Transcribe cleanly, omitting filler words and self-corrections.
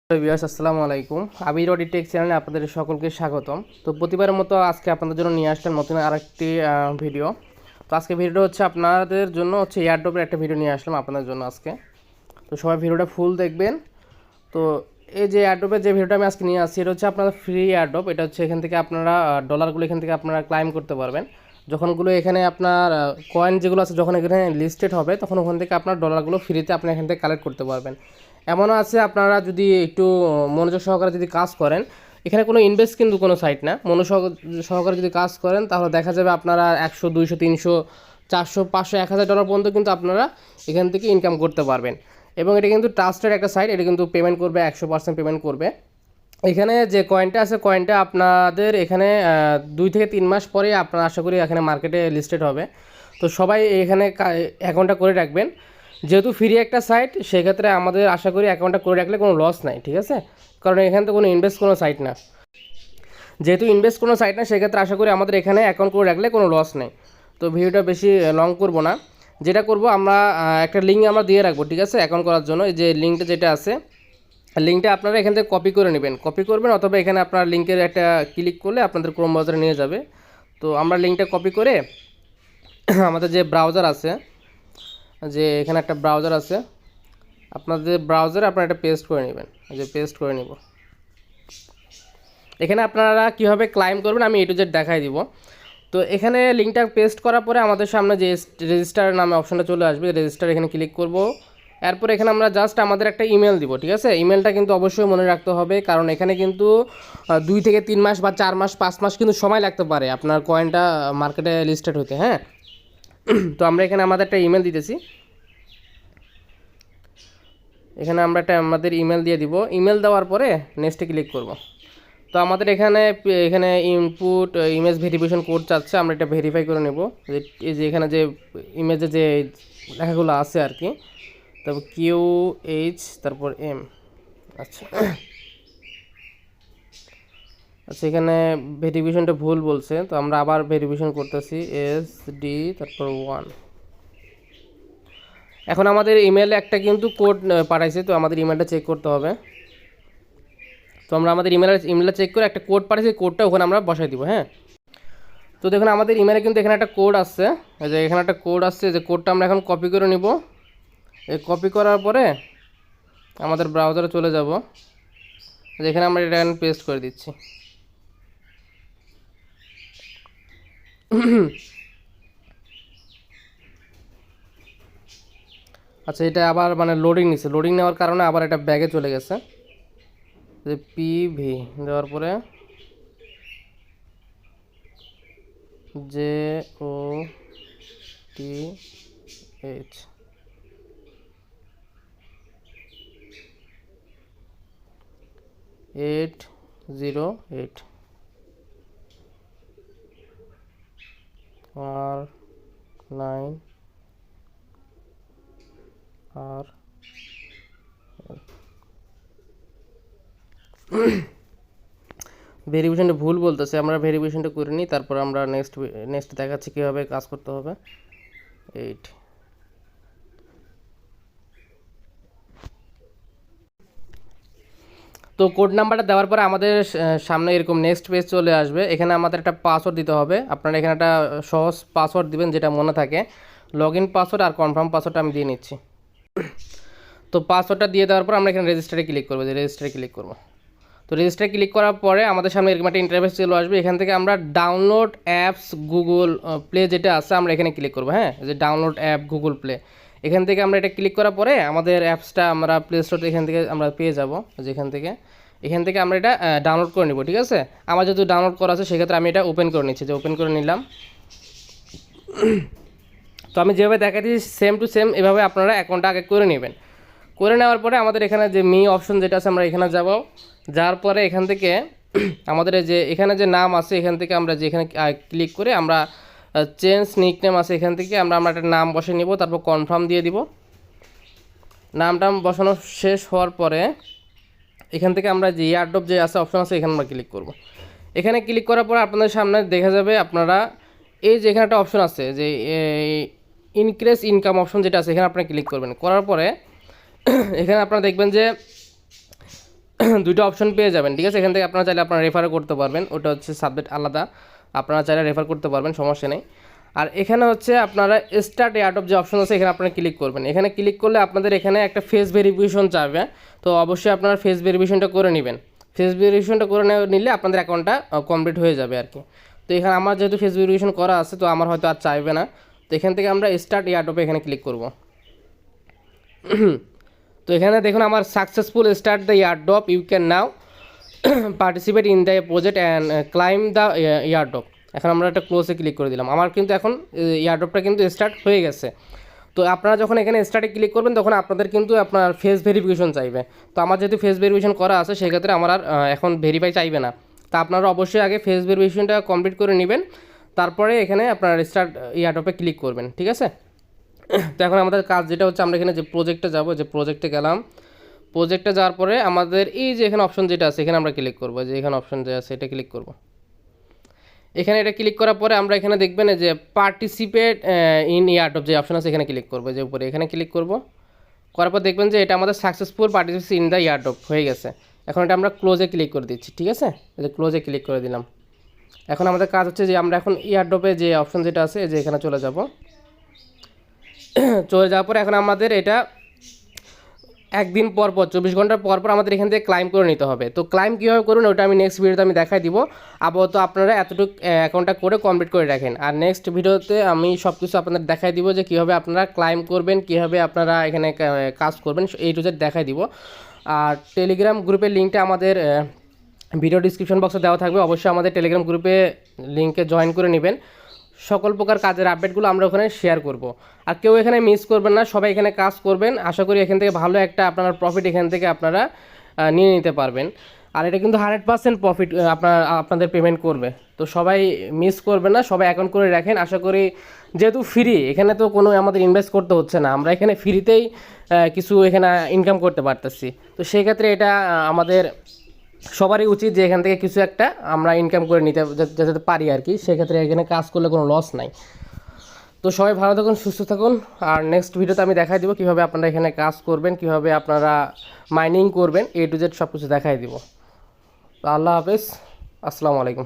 Viewers আসসালামু আলাইকুম। আবির Audi take চ্যানেলে আপনাদের সকলকে স্বাগতম। তো প্রতিবারের মতো আজকে আপনাদের জন্য নিয়ে আসলাম নতুন আরেকটি ভিডিও। তো আজকে ভিডিওটা হচ্ছে আপনাদের জন্য হচ্ছে এয়ারড্রপের একটা ভিডিও নিয়ে আসলাম আপনাদের জন্য আজকে। তো সবাই ভিডিওটা ফুল দেখবেন। তো এই যে এয়ারড্রপের যে ভিডিওটা আমি আজকে নিয়ে আসছি এটা হচ্ছে আপনাদের ফ্রি এয়ারড্রপ। এটা হচ্ছে এখান থেকে আপনারা ডলারগুলো এখান থেকে আপনারা ক্লাইম করতে পারবেন। যখনগুলো এখানে আপনার কয়েন যেগুলো আছে যখন এখানে লিস্টেড হবে তখন ওখান থেকে আপনার ডলারগুলো ফ্রিতে আপনি এখান থেকে কালেক্ট করতে পারবেন। এমনও আছে আপনারা যদি একটু মনোযোগ সহকারে যদি কাজ করেন, এখানে কোনো ইনভেস্ট কিন্তু কোনো সাইট না, মনোযোগ সহকারে যদি কাজ করেন তাহলে দেখা যাবে আপনারা 100, 200, 300, 400, 500, 1000 ডলার পর্যন্ত কিন্তু আপনারা এখান থেকে ইনকাম করতে পারবেন। এবং এটা কিন্তু ট্রাস্টেড একটা সাইট, এটা কিন্তু পেমেন্ট করবে 100% পেমেন্ট করবে। এখানে যে কয়েনটা আছে কয়েনটা আপনাদের এখানে 2 থেকে 3 মাস পরে আপনারা আশা করি এখানে মার্কেটে লিস্টেড হবে। তো সবাই এখানে অ্যাকাউন্টটা করে রাখবেন। যেহেতু ফ্রি একটা সাইট সেক্ষেত্রে আমাদের আশা করি অ্যাকাউন্টটা করে রাখলে কোনো লস নাই, ঠিক আছে? কারণ এখানে তো কোনো ইনভেস্ট কোনো সাইট না, যেহেতু ইনভেস্ট কোনো সাইট না সেক্ষেত্রে আশা করি আমাদের এখানে অ্যাকাউন্ট করে রাখলে কোনো লস নেই। তো ভিডিওটা বেশি লং করব না, যেটা করব আমরা একটা লিঙ্ক আমরা দিয়ে রাখবো, ঠিক আছে? অ্যাকাউন্ট করার জন্য এই যে লিঙ্কটা যেটা আছে লিঙ্কটা আপনারা এখান থেকে কপি করে নেবেন, কপি করবেন অথবা এখানে আপনার লিঙ্কের একটা ক্লিক করলে আপনাদের ক্রোম ব্রাউজারে নিয়ে যাবে। তো আমরা লিঙ্কটা কপি করে আমাদের যে ব্রাউজার আছে, যে এখানে একটা ব্রাউজার আছে, আপনাদের ব্রাউজারে আপনারা এটা পেস্ট করে নেবেন, যে পেস্ট করে নিব। এখানে আপনারা কীভাবে ক্লাইম করবেন আমি এ টু জেড দেখাই দিব। তো এখানে লিঙ্কটা পেস্ট করার পরে আমাদের সামনে যে রেজিস্টার নামে অপশনটা চলে আসবে, রেজিস্টার এখানে ক্লিক করব। এরপর এখানে আমরা জাস্ট আমাদের একটা ইমেল দিব, ঠিক আছে? ইমেলটা কিন্তু অবশ্যই মনে রাখতে হবে, কারণ এখানে কিন্তু 2 থেকে 3 মাস বা 4 মাস 5 মাস কিন্তু সময় লাগতে পারে আপনার কয়েনটা মার্কেটে লিস্টেড হতে, হ্যাঁ? তো আমরা এখানে আমাদের একটা ইমেল দিতেছি, এখানে আমরা একটা আমাদের ইমেল দিয়ে দিব। ইমেল দেওয়ার পরে নেক্সটে ক্লিক করব। তো আমাদের এখানে এখানে ইনপুট ইমেজ ভেরিফিকেশন কোড চাচ্ছে, আমরা এটা ভেরিফাই করে নেব। এই যে এখানে যে ইমেজে যে লেখাগুলো আছে আর কি, তারপর QH তারপর M। আচ্ছা আচ্ছা, এখানে ভেরিফিকেশনটা ভুল বলছে, তো আমরা আবার ভেরিফিকেশন করতেছি SD তারপর 1। এখন আমাদের ইমেলে একটা কিন্তু কোড পাঠাইছে, তো আমাদের ইমেলটা চেক করতে হবে। তো আমরা আমাদের ইমেলটা চেক করে একটা কোড পাঠিয়েছি, কোডটা ওখানে আমরা বসাই দিব, হ্যাঁ? তো দেখুন আমাদের ইমেলে কিন্তু এখানে একটা কোড আসছে, এই যে এখানে একটা কোড আসছে, যে কোডটা আমরা এখন কপি করে নিব। এই কপি করার পরে আমাদের ব্রাউজারে চলে যাব, যেখানে আমরা এটা এখানে পেস্ট করে দিচ্ছি। আচ্ছা, এটা আবার মানে লোডিং নিচ্ছে, লোডিং নেওয়ার কারণে আবার এটা ব্যাগে চলে গেছে। যে PV দেওয়ার পরে JOTH 808 R9 R ভেরিফিকেশনটা ভুল বলতেছে, আমরা ভেরিফিকেশনটা করে নিই, তারপর আমরা নেক্সট দেখাচ্ছি কীভাবে কাজ করতে হবে। 8 তো কোড নাম্বারটা দেওয়ার পরে আমাদের সামনে এরকম নেক্সট পেজ চলে আসবে। এখানে আমাদের একটা পাসওয়ার্ড দিতে হবে, আপনারা এখানে একটা সহজ পাসওয়ার্ড দিবেন যেটা মনে থাকে। লগইন পাসওয়ার্ড আর কনফার্ম পাসওয়ার্ডটা আমি দিয়ে নিচ্ছি। তো পাসওয়ার্ডটা দিয়ে দেওয়ার পর আমরা এখানে রেজিস্টারে ক্লিক করবো, যে রেজিস্টারে ক্লিক করব। তো রেজিস্টারে ক্লিক করার পরে আমাদের সামনে এরকম একটা ইন্টারফেস চলে আসবে। এখান থেকে আমরা ডাউনলোড অ্যাপস গুগল প্লে যেটা আছে আমরা এখানে ক্লিক করবো, হ্যাঁ? যে ডাউনলোড অ্যাপ গুগল প্লে, এখান থেকে আমরা এটা ক্লিক করার পরে আমাদের অ্যাপসটা আমরা প্লে স্টোর এখান থেকে আমরা পেয়ে যাব। যেখান থেকে আমরা এটা ডাউনলোড করে নিব, ঠিক আছে? আমার যেহেতু ডাউনলোড করা আছে সেক্ষেত্রে আমি এটা ওপেন করে নিচ্ছি, যে ওপেন করে নিলাম। তো আমি যেভাবে দেখাচ্ছি সেম টু সেম এভাবে আপনারা অ্যাকাউন্টটা আগে করে নেবেন। করে নেওয়ার পরে আমাদের এখানে যে মি অপশন যেটা আছে আমরা এখানে যাব। যাওয়ার পরে এখান থেকে আমাদের যে এখানে যে নাম আছে এখান থেকে আমরা যেখানে ক্লিক করে আমরা চেঞ্জ নিকনেম আছে এখান থেকে আমরা একটা নাম বসে নিব, তারপর কনফার্ম দিয়ে দিব। নামটা বসানো শেষ হওয়ার পরে এখান থেকে আমরা যে এয়ারড্রপ যে আছে অপশন আছে এখানে আমরা ক্লিক করব। এখানে ক্লিক করার পর আপনাদের সামনে দেখা যাবে আপনারা এই যে এখানে একটা অপশন আছে যে ইনক্রিজ ইনকাম অপশন যেটা আছে এখানে আপনারা ক্লিক করবেন। করার পরে এখানে আপনারা দেখবেন যে দুইটা অপশন পেয়ে যাবেন, ঠিক আছে। এখান থেকে আপনারা চাইলে আপনারা রেফারও করতে পারবেন, ওটা হচ্ছে সাবজেক্ট আলাদা, আপনারা চাইলে রেফার করতে পারবেন, সমস্যা নেই। আর এখানে হচ্ছে আপনারা স্টার্ট এয়ারড্রপ যে অপশন আছে এখানে আপনারা ক্লিক করবেন। এখানে ক্লিক করলে আপনাদের এখানে একটা ফেস ভেরিফিকেশন চাইবে, তো অবশ্যই আপনারা ফেস ভেরিফিকেশনটা করে নেবেন। ফেস ভেরিফিকেশনটা করে নিলে আপনাদের অ্যাকাউন্টটা কমপ্লিট হয়ে যাবে আর কি। তো এখানে আমার যেহেতু ফেস ভেরিফিকেশন করা আছে, তো আমার হয়তো আর চাইবে না। তো এখান থেকে আমরা স্টার্ট এয়ারড্রপে এখানে ক্লিক করব। তো এখানে দেখুন আমার successful start the airdrop, you can now participate in the project and claim the airdrop. এখন আমরা একটা ক্লোজে ক্লিক করে দিলাম, আমার কিন্তু এখন এয়ারড্রপটা কিন্তু স্টার্ট হয়ে গেছে। তো আপনারা যখন এখানে স্টার্টে ক্লিক করবেন তখন আপনাদের কিন্তু আপনার ফেস ভেরিফিকেশন চাইবে। তো আমার যেহেতু ফেস ভেরিফিকেশন করা আছে সেক্ষেত্রে আমার আর এখন ভেরিফাই চাইবে না। তা আপনারা অবশ্যই আগে ফেস ভেরিফিকেশনটা কমপ্লিট করে নেবেন, তারপরে এখানে আপনারা স্টার্ট এয়ারড্রপে ক্লিক করবেন, ঠিক আছে। তো এখন আমাদের কাজ যেটা হচ্ছে, আমরা এখানে যে প্রজেক্টে যাব, যে প্রজেক্টে গেলাম, প্রজেক্টে যাওয়ার পরে আমাদের এই যে এখানে অপশন যেটা আছে এখানে আমরা ক্লিক করব, যে এখানে অপশন যে আছে এটা ক্লিক করব। এখানে এটা ক্লিক করার পরে আমরা এখানে দেখবেন যে পার্টিসিপেট ইন এয়ারড্রপ যে অপশন আছে এখানে ক্লিক করব, যে উপরে এখানে ক্লিক করব। করার পর দেখবেন যে এটা আমাদের successful participate in the airdrop হয়ে গেছে। এখন এটা আমরা ক্লোজে ক্লিক করে দিচ্ছি, ঠিক আছে। এই যে ক্লোজে ক্লিক করে দিলাম। এখন আমাদের কাজ হচ্ছে যে আমরা এখন এয়ারড্রপে যে অপশন যেটা আছে যে এখানে চলে যাব। চলে যাওয়ার পরে এখন আমাদের এটা একদিন পর পর 24 ঘন্টার পর পর আমাদের এখান থেকে ক্লাইম করে নিতে হবে। তো ক্লাইম কীভাবে করুন ওটা আমি নেক্সট ভিডিওতে আমি দেখাই দিব। আপাতত আপনারা এতটুকু অ্যাকাউন্টটা করে কমপ্লিট করে রাখেন, আর নেক্সট ভিডিওতে আমি সব কিছু আপনাদের দেখাই দিব যে কীভাবে আপনারা ক্লাইম করবেন, কীভাবে আপনারা এখানে কাজ করবেন, এই টু জেড দেখাই দিব। আর টেলিগ্রাম গ্রুপের লিঙ্কটা আমাদের ভিডিও ডিসক্রিপশন বক্সে দেওয়া থাকবে, অবশ্যই আমাদের টেলিগ্রাম গ্রুপে লিঙ্কে জয়েন করে নেবেন। সকল প্রকার কাজের আপডেটগুলো আমরা ওখানে শেয়ার করব। আর কেউ এখানে মিস করবেন না, সবাই এখানে কাজ করবেন। আশা করি এখান থেকে ভালো একটা আপনার প্রফিট এখান থেকে আপনারা নিয়ে নিতে পারবেন। আর এটা কিন্তু 100% প্রফিট আপনাদের পেমেন্ট করবে। তো সবাই মিস করবেন না, সবাই অ্যাকাউন্ট করে রাখেন। আশা করি যেহেতু ফ্রি, এখানে তো কোনো আমাদের ইনভেস্ট করতে হচ্ছে না, আমরা এখানে ফ্রিতেই কিছু এখানে ইনকাম করতে পারতেছি। তো সেই ক্ষেত্রে এটা আমাদের সবারই উচিত যে এখান থেকে কিছু একটা আমরা ইনকাম করে নিতে যেতে পারি আর কি। সেক্ষেত্রে এখানে কাজ করলে কোনো লস নাই। তো সবাই ভালো থাকুন, সুস্থ থাকুন। আর নেক্সট ভিডিওতে আমি দেখাই দিব কীভাবে আপনারা এখানে কাজ করবেন, কীভাবে আপনারা মাইনিং করবেন, এ টু জেড সব কিছু দেখাই দিব। তো আল্লাহ হাফেজ, আসসালামু আলাইকুম।